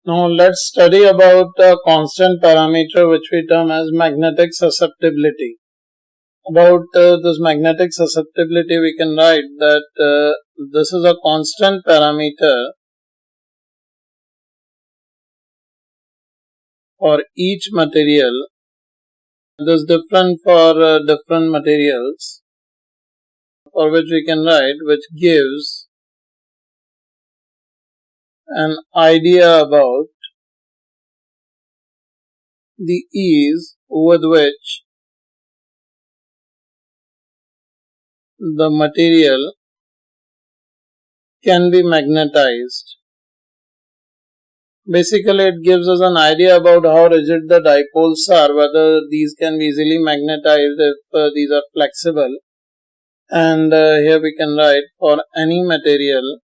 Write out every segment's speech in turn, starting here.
Now let's study about a constant parameter which we term as magnetic susceptibility. About this magnetic susceptibility, we can write that this is a constant parameter for each material. This is different for different materials, for which we can write, which gives an idea about the ease with which the material can be magnetized. Basically, it gives us an idea about how rigid the dipoles are, whether these can be easily magnetized if these are flexible. And here we can write, for any material,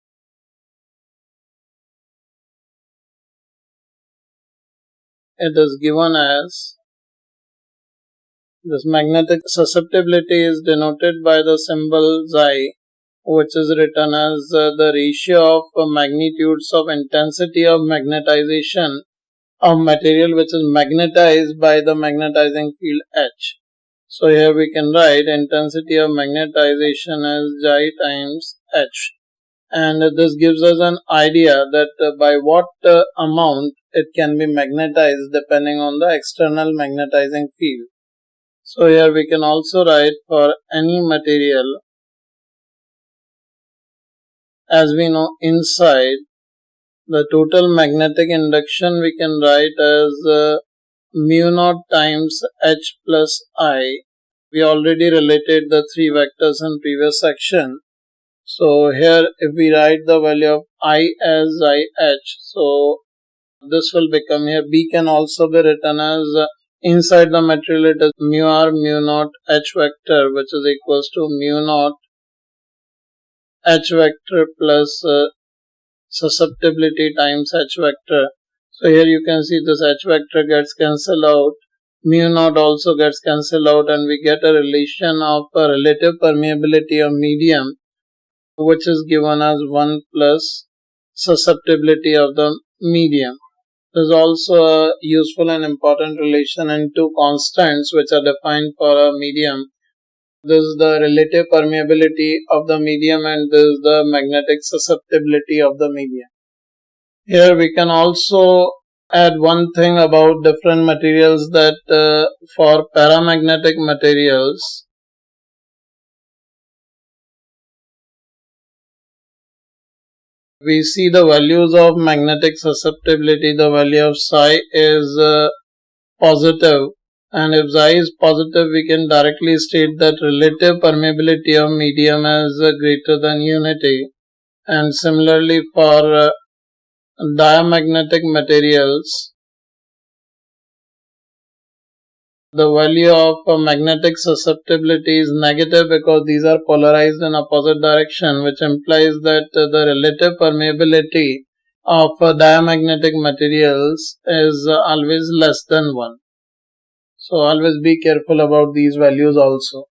it is given as, this magnetic susceptibility is denoted by the symbol Xi, which is written as the ratio of magnitudes of intensity of magnetization of material which is magnetized by the magnetizing field H. So here we can write intensity of magnetization as Xi times H. And this gives us an idea that by what amount it can be magnetized depending on the external magnetizing field. So here we can also write, for any material, as we know inside, the total magnetic induction we can write as mu naught times H plus I. We already related the three vectors in previous section. So here if we write the value of I as IH, so this will become, here B can also be written as inside the material it is mu r mu naught H vector, which is equals to mu naught H vector plus susceptibility times H vector. So here you can see this H vector gets cancelled out, mu naught also gets cancelled out, and we get a relation of relative permeability of medium, which is given as 1 plus susceptibility of the medium. There is also a useful and important relation in two constants which are defined for a medium. This is the relative permeability of the medium and this is the magnetic susceptibility of the medium. Here we can also add one thing about different materials, that for paramagnetic materials, we see the values of magnetic susceptibility. The value of psi is positive, and if psi is positive, we can directly state that relative permeability of medium is greater than unity. And similarly for diamagnetic materials, the value of magnetic susceptibility is negative because these are polarized in opposite direction, which implies that the relative permeability of diamagnetic materials is always less than 1. So always be careful about these values also.